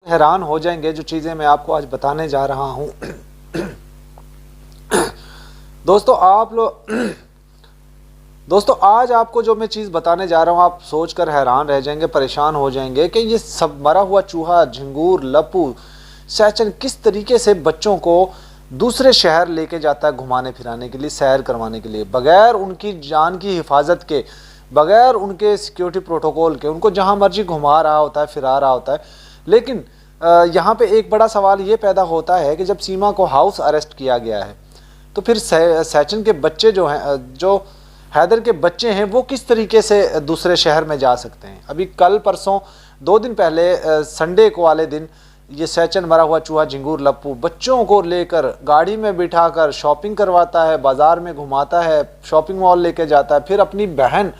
हैरान हो जाएंगे जो चीज़ें मैं आपको आज बताने जा रहा हूँ। दोस्तों आज आपको जो मैं चीज़ बताने जा रहा हूँ आप सोचकर हैरान रह जाएंगे, परेशान हो जाएंगे कि ये सब मरा हुआ चूहा, झिंगूर, लप्पू, सैचन किस तरीके से बच्चों को दूसरे शहर लेके जाता है घुमाने फिराने के लिए, सैर करवाने के लिए, बगैर उनकी जान की हिफाजत के, बगैर उनके सिक्योरिटी प्रोटोकॉल के उनको जहाँ मर्जी घुमा रहा होता है, फिरा रहा होता है। लेकिन यहाँ पे एक बड़ा सवाल ये पैदा होता है कि जब सीमा को हाउस अरेस्ट किया गया है तो फिर सैचन के बच्चे जो हैं, जो हैदर के बच्चे हैं, वो किस तरीके से दूसरे शहर में जा सकते हैं। अभी कल परसों 2 दिन पहले संडे को वाले दिन ये सैचन, मरा हुआ चूहा, झिंगूर, लप्पू बच्चों को लेकर गाड़ी में बिठाकर शॉपिंग करवाता है, बाज़ार में घुमाता है, शॉपिंग मॉल लेके जाता है। फिर अपनी बहन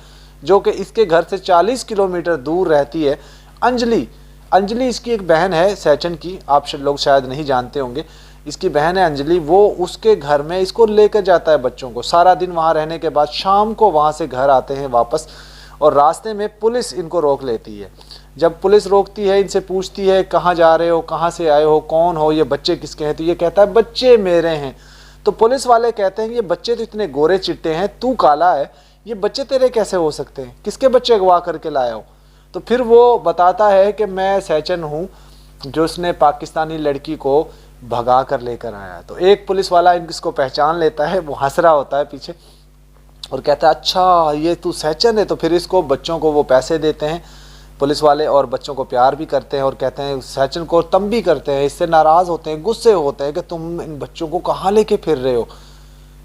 जो कि इसके घर से 40 किलोमीटर दूर रहती है, अंजलि इसकी एक बहन है सैचन की, आप लोग शायद नहीं जानते होंगे, इसकी बहन है अंजलि, वो उसके घर में इसको लेकर जाता है बच्चों को। सारा दिन वहाँ रहने के बाद शाम को वहाँ से घर आते हैं वापस, और रास्ते में पुलिस इनको रोक लेती है। जब पुलिस रोकती है, इनसे पूछती है कहाँ जा रहे हो, कहाँ से आए हो, कौन हो, ये बच्चे किसके हैं, तो ये कहता है बच्चे मेरे हैं। तो पुलिस वाले कहते हैं ये बच्चे तो इतने गोरे चिट्टे हैं, तू काला है, ये बच्चे तेरे कैसे हो सकते हैं, किसके बच्चे अगवा करके लाया हो। तो फिर वो बताता है कि मैं सैचन हूँ जो उसने पाकिस्तानी लड़की को भगा कर लेकर आया। तो एक पुलिस वाला इसको पहचान लेता है, वो हंस रहा होता है पीछे और कहता है अच्छा ये तू सैचन है। तो फिर इसको, बच्चों को वो पैसे देते हैं पुलिस वाले, और बच्चों को प्यार भी करते हैं और कहते हैं, सैचन को तंबी करते हैं, इससे नाराज़ होते हैं, गुस्से होते हैं कि तुम इन बच्चों को कहाँ लेके फिर रहे हो।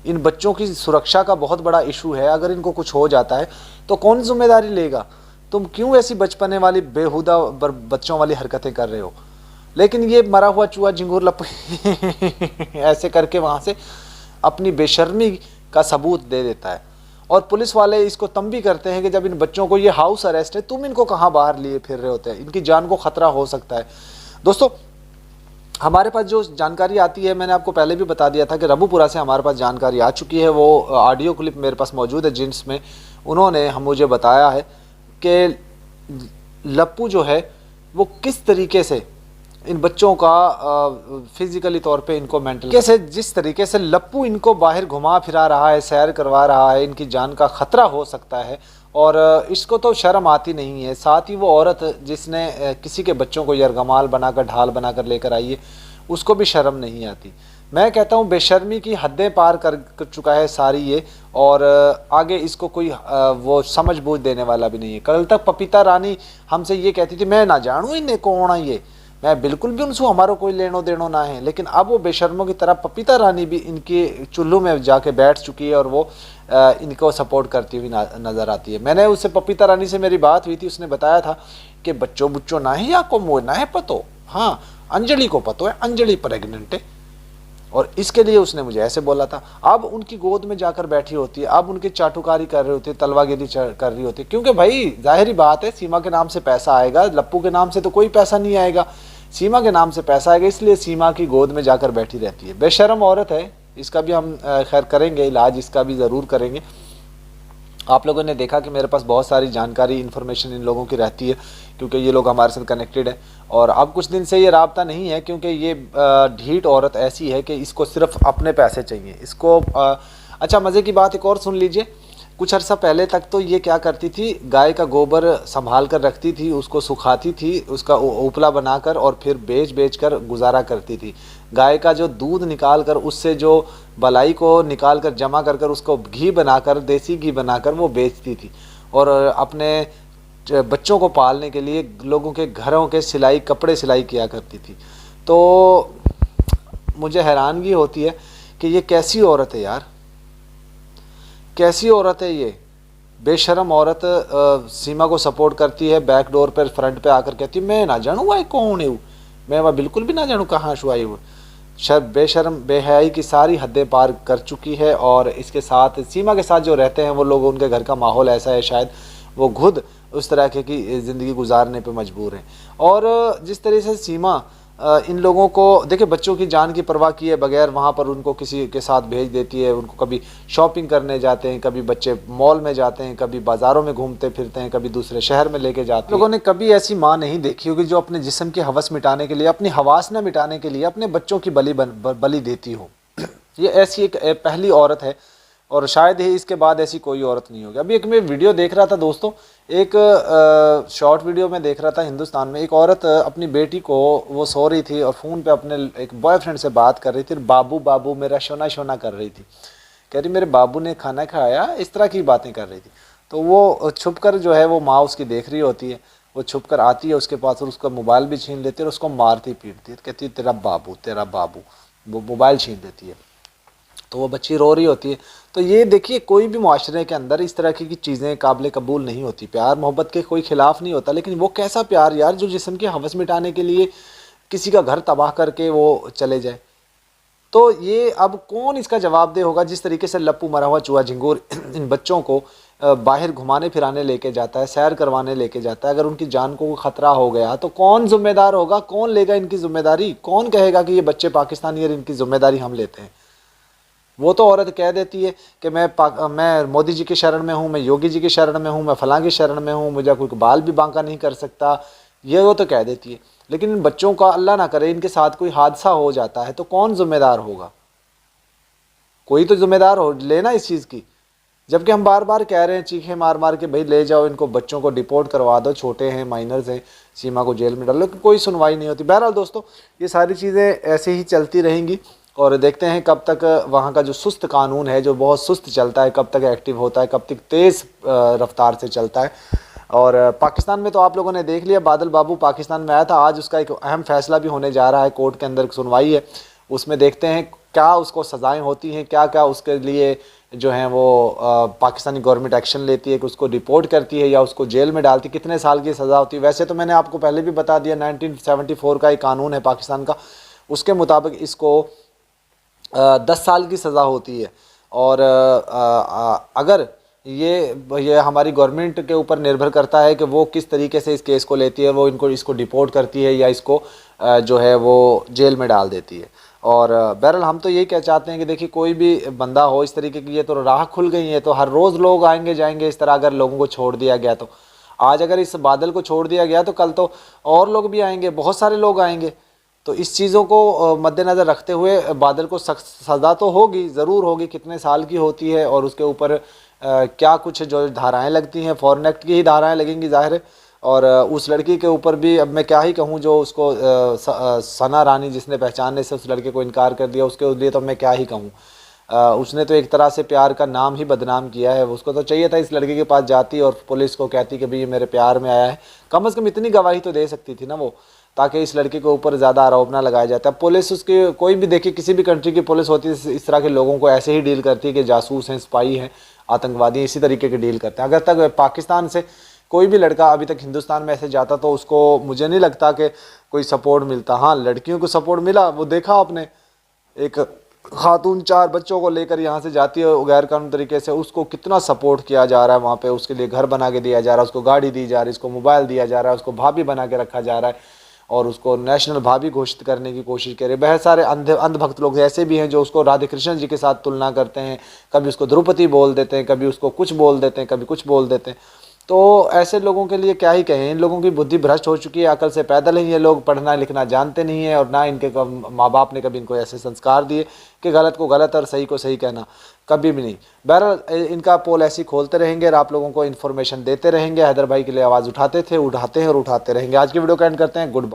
इन बच्चों की सुरक्षा का बहुत बड़ा इशू है, अगर इनको कुछ हो जाता है तो कौन जिम्मेदारी लेगा, तुम क्यों ऐसी बचपने वाली बेहुदा बच्चों वाली हरकतें कर रहे हो। लेकिन ये मरा हुआ चूहा, झिंगूर, लप्पू ऐसे करके वहाँ से अपनी बेशर्मी का सबूत दे देता है। और पुलिस वाले इसको तंबी करते हैं कि जब इन बच्चों को, ये हाउस अरेस्ट है, तुम इनको कहाँ बाहर लिए फिर रहे होते हैं, इनकी जान को खतरा हो सकता है। दोस्तों हमारे पास जो जानकारी आती है, मैंने आपको पहले भी बता दिया था कि रबूपुरा से हमारे पास जानकारी आ चुकी है, वो ऑडियो क्लिप मेरे पास मौजूद है जिसमें उन्होंने मुझे बताया है कि लप्पू जो है वो किस तरीके से इन बच्चों का फिजिकली तौर पे इनको मेंटल कैसे, जिस तरीके से लप्पू इनको बाहर घुमा फिरा रहा है, सैर करवा रहा है, इनकी जान का खतरा हो सकता है। और इसको तो शर्म आती नहीं है। साथ ही वो औरत जिसने किसी के बच्चों को यरगमाल बनाकर, ढाल बनाकर लेकर आई है, उसको भी शर्म नहीं आती। मैं कहता हूँ बेशर्मी की हदें पार कर चुका है सारी ये, और आगे इसको कोई वो समझ बूझ देने वाला भी नहीं है। कल तक पपीता रानी हमसे ये कहती थी मैं ना जानूँ इन्हें कौन है ये, मैं बिल्कुल भी उनसे हमारा कोई लेनो देनो ना है। लेकिन अब वो बेशर्मों की तरह पपीता रानी भी इनके चुल्लू में जाके बैठ चुकी है और वो इनको सपोर्ट करती हुई नज़र आती है। मैंने उससे, पपीता रानी से मेरी बात हुई थी, उसने बताया था कि बच्चों ना ही आपको मोह ना है पतो, हाँ अंजलि को पतो है, अंजलि प्रेग्नेंट है, और इसके लिए उसने मुझे ऐसे बोला था। अब उनकी गोद में जाकर बैठी होती है, अब उनकी चाटुकारी कर रही होती है, तलवागिरी कर रही होती है, क्योंकि भाई जाहिर बात है सीमा के नाम से पैसा आएगा, लप्पू के नाम से तो कोई पैसा नहीं आएगा, सीमा के नाम से पैसा आएगा, इसलिए सीमा की गोद में जाकर बैठी रहती है। बेशर्म औरत है, इसका भी हम खैर करेंगे इलाज, इसका भी ज़रूर करेंगे। आप लोगों ने देखा कि मेरे पास बहुत सारी जानकारी, इन्फॉर्मेशन इन लोगों की रहती है, क्योंकि ये लोग हमारे साथ कनेक्टेड है। और अब कुछ दिन से ये राब्ता नहीं है, क्योंकि ये ढीठ औरत ऐसी है कि इसको सिर्फ अपने पैसे चाहिए। इसको अच्छा, मज़े की बात एक और सुन लीजिए। कुछ अर्सा पहले तक तो ये क्या करती थी, गाय का गोबर संभाल कर रखती थी, उसको सुखाती थी, उसका उपला बनाकर, और फिर बेच कर गुजारा करती थी। गाय का जो दूध निकाल कर, उससे जो बलाई को निकाल कर जमा कर उसको घी बनाकर, देसी घी बनाकर वो बेचती थी, और अपने बच्चों को पालने के लिए लोगों के घरों के सिलाई, कपड़े सिलाई किया करती थी। तो मुझे हैरानगी होती है कि ये कैसी औरत है यार, कैसी औरत है ये। बेशरम औरत सीमा को सपोर्ट करती है, बैक डोर पर फ्रंट पे आकर कहती है मैं ना जानूँ भाई कौन है वो, मैं वह बिल्कुल भी ना जानूँ कहाँ से आई वो। बेशरम, बेहयाई की सारी हदें पार कर चुकी है। और इसके साथ, सीमा के साथ जो रहते हैं वो लोग, उनके घर का माहौल ऐसा है, शायद वो खुद उस तरह की ज़िंदगी गुजारने पे मजबूर हैं। और जिस तरह से सीमा इन लोगों को देखिए, बच्चों की जान की परवाह किए बगैर वहाँ पर उनको किसी के साथ भेज देती है। उनको कभी शॉपिंग करने जाते हैं, कभी बच्चे मॉल में जाते हैं, कभी बाज़ारों में घूमते फिरते हैं, कभी दूसरे शहर में लेके जाते हैं। लोगों ने कभी ऐसी माँ नहीं देखी होगी जो अपने जिस्म की हवस मिटाने के लिए, अपनी हवास न मिटाने के लिए अपने बच्चों की बलि देती हो। ये ऐसी एक पहली औरत है और शायद ही इसके बाद ऐसी कोई औरत नहीं होगी। अभी एक मैं वीडियो देख रहा था दोस्तों, एक शॉर्ट वीडियो में देख रहा था, हिंदुस्तान में एक औरत अपनी बेटी को, वो सो रही थी और फ़ोन पे अपने एक बॉयफ्रेंड से बात कर रही थी, बाबू बाबू मेरा शोना शोना कर रही थी, कह रही मेरे बाबू ने खाना खाया, इस तरह की बातें कर रही थी। तो वो छुप कर जो है वो माँ उसकी देख रही होती है, वो छुप कर आती है उसके पास और उसका मोबाइल भी छीन लेती है और उसको मारती पीटती है, कहती है तेरा बाबू, वो मोबाइल छीन लेती है। तो वो बच्ची रो रही होती है। तो ये देखिए, कोई भी मुआशरे के अंदर इस तरह की चीज़ें काबिल कबूल नहीं होती। प्यार मोहब्बत के कोई खिलाफ नहीं होता, लेकिन वो कैसा प्यार यार जो जिस्म की हवस मिटाने के लिए किसी का घर तबाह करके वो चले जाए। तो ये अब कौन इसका जवाब दे होगा। जिस तरीके से लप्पू मरा हुआ चूहा झिंगूर इन बच्चों को बाहर घुमाने फिराने लेके जाता है, सैर करवाने लेके जाता है, अगर उनकी जान को खतरा हो गया तो कौन जिम्मेदार होगा, कौन लेगा इनकी जिम्मेदारी, कौन कहेगा कि ये बच्चे पाकिस्तानी है, इनकी जिम्मेदारी हम लेते हैं। वो तो औरत कह देती है कि मैं मोदी जी के शरण में हूँ, मैं योगी जी के शरण में हूँ, मैं फलां के शरण में हूँ, मुझे कोई बाल भी बांका नहीं कर सकता, ये वो तो कह देती है। लेकिन इन बच्चों का अल्लाह ना करे इनके साथ कोई हादसा हो जाता है तो कौन जिम्मेदार होगा। कोई तो जिम्मेदार हो लेना इस चीज़ की। जबकि हम बार बार कह रहे हैं चीखे मार मार के, भाई ले जाओ इनको, बच्चों को डिपोर्ट करवा दो, छोटे हैं, माइनर्स हैं, सीमा को जेल में डालो, लेकिन कोई सुनवाई नहीं होती। बहरहाल दोस्तों, ये सारी चीज़ें ऐसे ही चलती रहेंगी और देखते हैं कब तक वहाँ का जो सुस्त कानून है, जो बहुत सुस्त चलता है, कब तक एक्टिव होता है, कब तक तेज़ रफ्तार से चलता है। और पाकिस्तान में तो आप लोगों ने देख लिया, बादल बाबू पाकिस्तान में आया था, आज उसका एक अहम फैसला भी होने जा रहा है, कोर्ट के अंदर सुनवाई है, उसमें देखते हैं क्या उसको सज़ाएं होती हैं, क्या क्या उसके लिए जो है वो पाकिस्तानी गवर्नमेंट एक्शन लेती है कि उसको रिपोर्ट करती है या उसको जेल में डालती, कितने साल की सज़ा होती है। वैसे तो मैंने आपको पहले भी बता दिया, 1974 का एक कानून है पाकिस्तान का, उसके मुताबिक इसको 10 साल की सज़ा होती है। और अगर ये हमारी गवर्नमेंट के ऊपर निर्भर करता है कि वो किस तरीके से इस केस को लेती है, वो इसको डिपोर्ट करती है या इसको जो है वो जेल में डाल देती है। और बहरहाल हम तो यही कह चाहते हैं कि देखिए, कोई भी बंदा हो इस तरीके की, ये तो राह खुल गई है, तो हर रोज़ लोग आएंगे जाएंगे इस तरह। अगर लोगों को छोड़ दिया गया तो आज अगर इस बादल को छोड़ दिया गया तो कल तो और लोग भी आएंगे, बहुत सारे लोग आएंगे। तो इस चीज़ों को मद्देनज़र रखते हुए बादल को सख्त सज़ा तो होगी, ज़रूर होगी, कितने साल की होती है और उसके ऊपर क्या कुछ जो धाराएं लगती हैं, फॉरेन एक्ट की ही धाराएं लगेंगी ज़ाहिर है। और उस लड़की के ऊपर भी अब मैं क्या ही कहूँ, जो उसको सना रानी जिसने पहचानने से उस लड़के को इनकार कर दिया, उसके लिए तो मैं क्या ही कहूँ। उसने तो एक तरह से प्यार का नाम ही बदनाम किया है। उसको तो चाहिए था इस लड़के के पास जाती और पुलिस को कहती कि भाई ये मेरे प्यार में आया है, कम से कम इतनी गवाही तो दे सकती थी ना वो, ताकि इस लड़के के ऊपर ज़्यादा आरोप ना लगाया जाता। पुलिस उसकी कोई भी देखिए, किसी भी कंट्री की पुलिस होती है इस तरह के लोगों को ऐसे ही डील करती है कि जासूस हैं, स्पाई हैं, आतंकवादी हैं, इसी तरीके के डील करते हैं। अगर तक पाकिस्तान से कोई भी लड़का अभी तक हिंदुस्तान में ऐसे जाता तो उसको मुझे नहीं लगता कि कोई सपोर्ट मिलता। हाँ, लड़कियों को सपोर्ट मिला, वो देखा आपने, एक खातून 4 बच्चों को लेकर यहाँ से जाती है गैर कानूनी तरीके से, उसको कितना सपोर्ट किया जा रहा है वहाँ पे, उसके लिए घर बना के दिया जा रहा है, उसको गाड़ी दी जा रही है, उसको मोबाइल दिया जा रहा है, उसको भाभी बना के रखा जा रहा है और उसको नेशनल भाभी घोषित करने की कोशिश करे। बहुत सारे अंधभक्त लोग ऐसे भी हैं जो उसको राधे कृष्ण जी के साथ तुलना करते हैं, कभी उसको द्रौपदी बोल देते हैं, कभी उसको कुछ बोल देते हैं, कभी कुछ बोल देते हैं। तो ऐसे लोगों के लिए क्या ही कहें, इन लोगों की बुद्धि भ्रष्ट हो चुकी है, अकल से पैदल ही ये लोग, पढ़ना लिखना जानते नहीं है और ना इनके माँ बाप ने कभी इनको ऐसे संस्कार दिए कि गलत को गलत और सही को सही कहना, कभी भी नहीं। बहरहाल इनका पोल ऐसे खोलते रहेंगे और आप लोगों को इन्फॉर्मेशन देते रहेंगे। हैदर भाई के लिए आवाज़ उठाते थे, उठाते हैं और उठाते रहेंगे। आज की वीडियो का एंड करते हैं। Good bye.